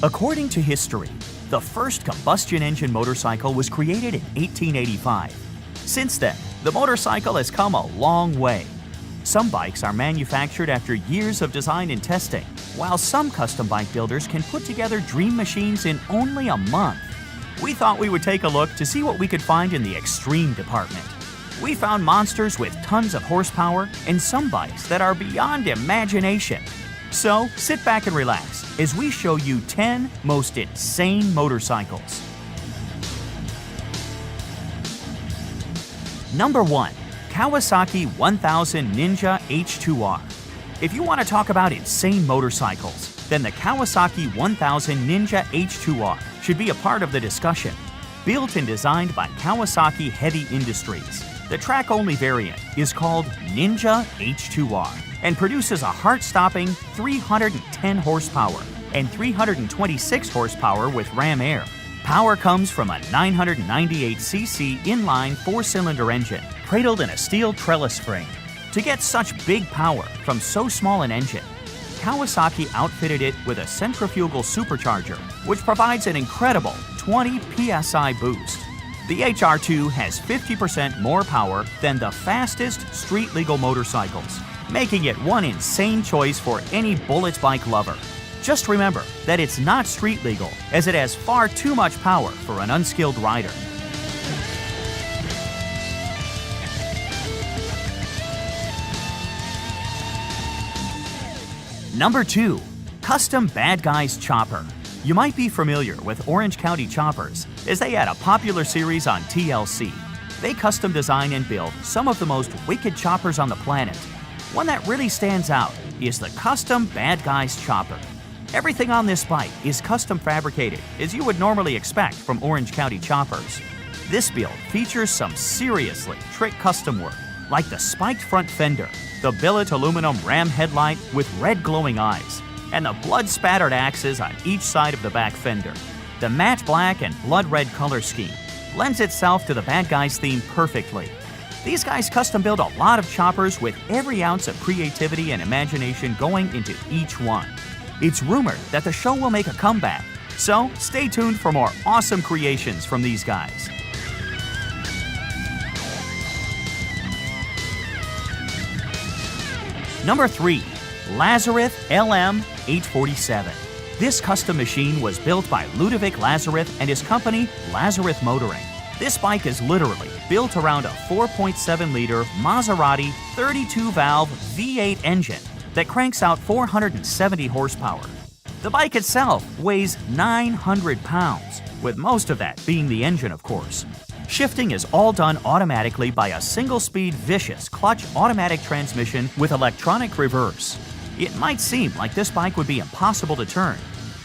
According to history, the first combustion engine motorcycle was created in 1885. Since then, the motorcycle has come a long way. Some bikes are manufactured after years of design and testing, while some custom bike builders can put together dream machines in only a month. We thought we would take a look to see what we could find in the extreme department. We found monsters with tons of horsepower and some bikes that are beyond imagination. So sit back and relax as we show you 10 most insane motorcycles. Number 1. Kawasaki 1000 Ninja H2R. If you want to talk about insane motorcycles, then the Kawasaki 1000 Ninja H2R should be a part of the discussion. Built and designed by Kawasaki Heavy Industries, the track-only variant is called Ninja H2R and produces a heart-stopping 310 horsepower and 326 horsepower with Ram Air. Power comes from a 998cc inline four-cylinder engine cradled in a steel trellis frame. To get such big power from so small an engine, Kawasaki outfitted it with a centrifugal supercharger, which provides an incredible 20 psi boost. The HR2 has 50% more power than the fastest street-legal motorcycles, making it one insane choice for any bullet bike lover. Just remember that it's not street legal, as it has far too much power for an unskilled rider. Number 2. Custom Bad Guys Chopper. You might be familiar with Orange County Choppers, as they had a popular series on TLC. They custom design and build some of the most wicked choppers on the planet. One that really stands out is the Custom Bad Guys Chopper. Everything on this bike is custom fabricated, as you would normally expect from Orange County Choppers. This build features some seriously trick custom work, like the spiked front fender, the billet aluminum ram headlight with red glowing eyes, and the blood-spattered axes on each side of the back fender. The matte black and blood red color scheme lends itself to the Bad Guys theme perfectly. These guys custom build a lot of choppers with every ounce of creativity and imagination going into each one. It's rumored that the show will make a comeback, so stay tuned for more awesome creations from these guys. Number 3. Lazareth LM847. This custom machine was built by Ludovic Lazareth and his company, Lazareth Motoring. This bike is literally built around a 4.7-liter Maserati 32-valve V8 engine that cranks out 470 horsepower. The bike itself weighs 900 pounds, with most of that being the engine, of course. Shifting is all done automatically by a single-speed vicious clutch automatic transmission with electronic reverse. It might seem like this bike would be impossible to turn,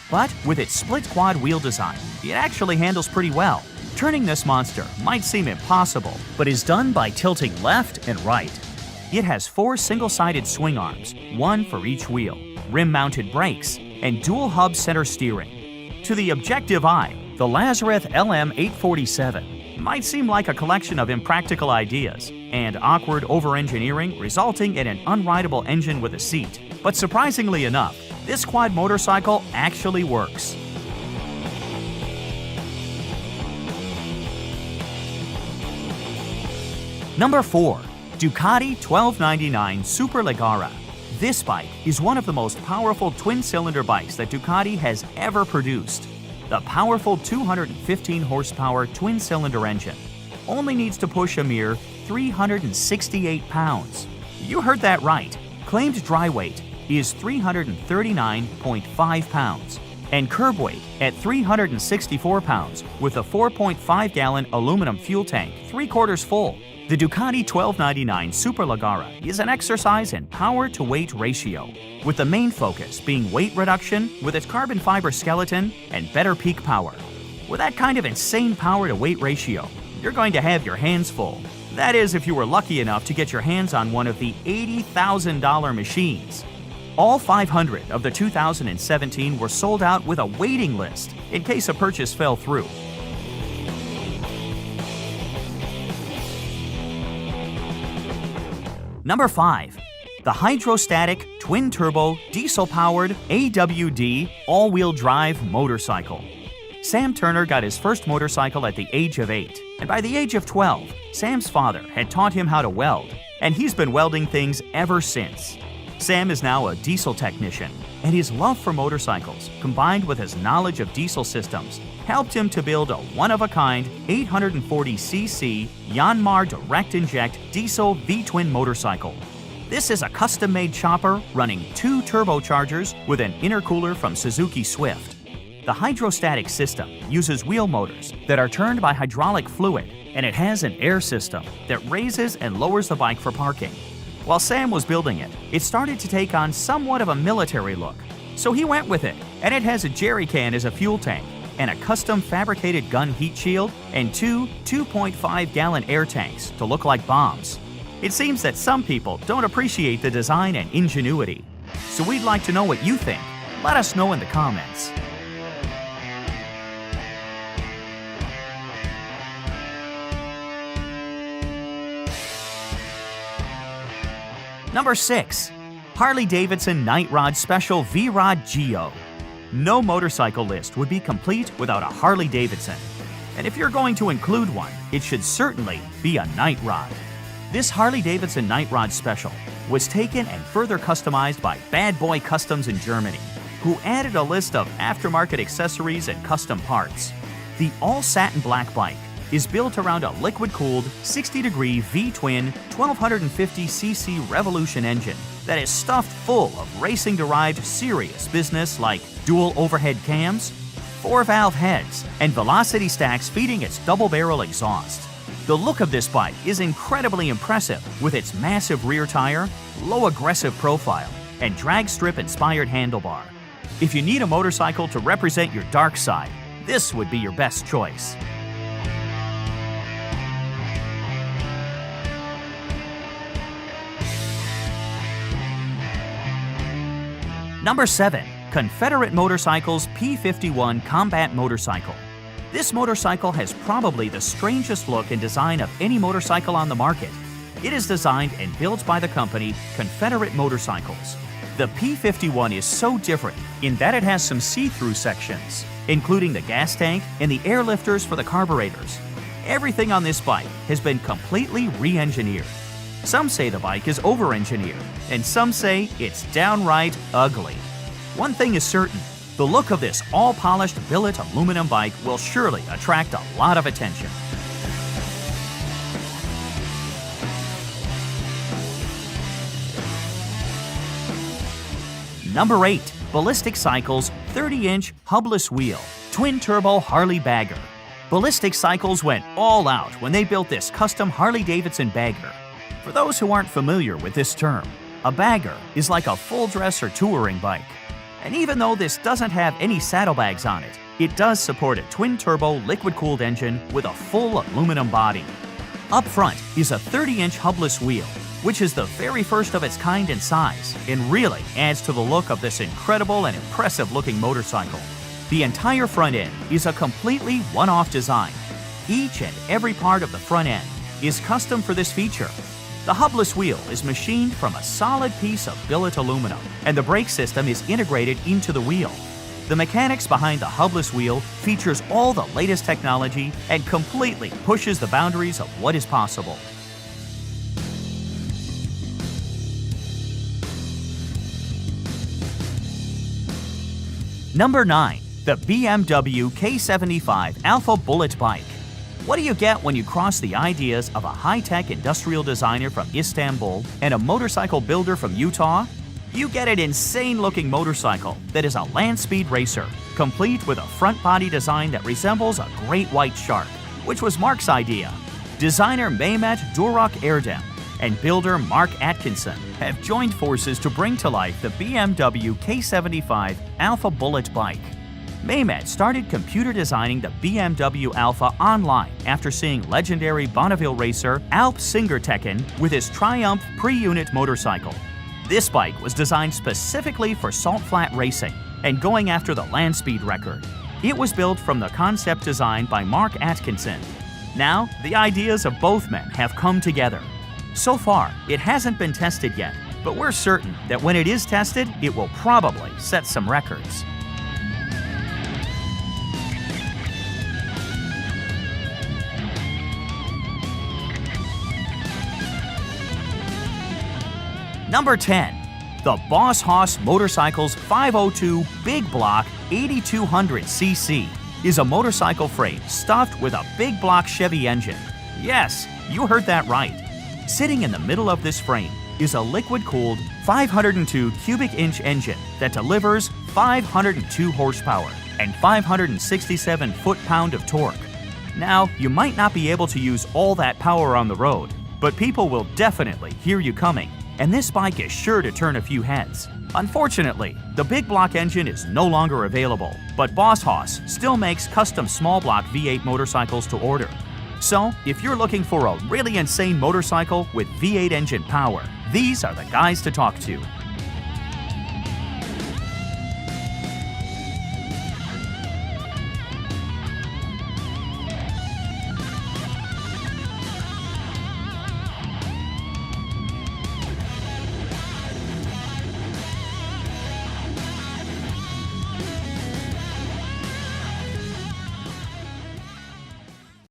but with its split quad wheel design, it actually handles pretty well. Turning this monster might seem impossible, but is done by tilting left and right. It has 4 single-sided swing arms, one for each wheel, rim-mounted brakes, and dual-hub center steering. To the objective eye, the Lazareth LM847 might seem like a collection of impractical ideas and awkward over-engineering resulting in an unrideable engine with a seat. But surprisingly enough, this quad motorcycle actually works. Number 4. Ducati 1299 Superleggera. This bike is one of the most powerful twin-cylinder bikes that Ducati has ever produced. The powerful 215 horsepower twin-cylinder engine only needs to push a mere 368 pounds. You heard that right. Claimed dry weight is 339.5 pounds and curb weight at 364 pounds with a 4.5-gallon aluminum fuel tank, 3/4 full. The Ducati 1299 Superleggera is an exercise in power-to-weight ratio, with the main focus being weight reduction with its carbon fiber skeleton and better peak power. With that kind of insane power-to-weight ratio, you're going to have your hands full. That is, if you were lucky enough to get your hands on one of the $80,000 machines. All 500 of the 2017 were sold out with a waiting list in case a purchase fell through. Number 5. the hydrostatic, twin-turbo, diesel-powered AWD all-wheel drive motorcycle. Sam Turner got his first motorcycle at the age of 8, and by the age of 12, Sam's father had taught him how to weld, and he's been welding things ever since. Sam is now a diesel technician, and his love for motorcycles, combined with his knowledge of diesel systems, helped him to build a one-of-a-kind 840cc Yanmar direct inject diesel V-twin motorcycle. This is a custom-made chopper running 2 turbochargers with an intercooler from Suzuki Swift. The hydrostatic system uses wheel motors that are turned by hydraulic fluid, and it has an air system that raises and lowers the bike for parking. While Sam was building it, it started to take on somewhat of a military look, so he went with it, and it has a jerry can as a fuel tank, and a custom fabricated gun heat shield, and 2 2.5-gallon air tanks to look like bombs. It seems that some people don't appreciate the design and ingenuity. So we'd like to know what you think. Let us know in the comments. Number 6. Harley-Davidson Night Rod Special V-Rod Geo. No motorcycle list would be complete without a Harley-Davidson. And if you're going to include one, it should certainly be a Night Rod. This Harley-Davidson Night Rod Special was taken and further customized by Bad Boy Customs in Germany, who added a list of aftermarket accessories and custom parts. The all-satin black bike is built around a liquid-cooled 60-degree V-twin 1250cc Revolution engine that is stuffed full of racing-derived serious business like dual overhead cams, 4-valve heads, and velocity stacks feeding its double-barrel exhaust. The look of this bike is incredibly impressive with its massive rear tire, low aggressive profile, and drag strip-inspired handlebar. If you need a motorcycle to represent your dark side, this would be your best choice. Number 7. Confederate Motorcycles P-51 Combat Motorcycle. This motorcycle has probably the strangest look and design of any motorcycle on the market. It is designed and built by the company Confederate Motorcycles. The P-51 is so different in that it has some see-through sections, including the gas tank and the air lifters for the carburetors. Everything on this bike has been completely re-engineered. Some say the bike is over-engineered, and some say it's downright ugly. One thing is certain, the look of this all-polished billet aluminum bike will surely attract a lot of attention. Number 8. Ballistic Cycles 30-inch hubless wheel, twin-turbo Harley Bagger. Ballistic Cycles went all out when they built this custom Harley-Davidson bagger. For those who aren't familiar with this term, a bagger is like a full-dress or touring bike. And even though this doesn't have any saddlebags on it, it does support a twin-turbo liquid-cooled engine with a full aluminum body. Up front is a 30-inch hubless wheel, which is the very first of its kind in size and really adds to the look of this incredible and impressive-looking motorcycle. The entire front end is a completely one-off design. Each and every part of the front end is custom for this feature. The hubless wheel is machined from a solid piece of billet aluminum, and the brake system is integrated into the wheel. The mechanics behind the hubless wheel features all the latest technology and completely pushes the boundaries of what is possible. Number 9. The BMW K75 Alpha Bullet Bike. What do you get when you cross the ideas of a high-tech industrial designer from Istanbul and a motorcycle builder from Utah? You get an insane-looking motorcycle that is a land speed racer, complete with a front body design that resembles a great white shark, which was Mark's idea. Designer Mehmet Durak Erdem and builder Mark Atkinson have joined forces to bring to life the BMW K75 Alpha Bullet Bike. Mehmet started computer designing the BMW Alpha online after seeing legendary Bonneville racer Alp Singertekken with his Triumph pre-unit motorcycle. This bike was designed specifically for salt flat racing and going after the land speed record. It was built from the concept design by Mark Atkinson. Now, the ideas of both men have come together. So far, it hasn't been tested yet, but we're certain that when it is tested, it will probably set some records. Number 10. The Boss Hoss Motorcycles 502 Big Block 8200cc is a motorcycle frame stuffed with a big block Chevy engine. Yes, you heard that right. Sitting in the middle of this frame is a liquid-cooled 502 cubic inch engine that delivers 502 horsepower and 567 foot-pound of torque. Now, you might not be able to use all that power on the road, but people will definitely hear you coming, and this bike is sure to turn a few heads. Unfortunately, the big block engine is no longer available, but Boss Hoss still makes custom small block V8 motorcycles to order. So, if you're looking for a really insane motorcycle with V8 engine power, these are the guys to talk to.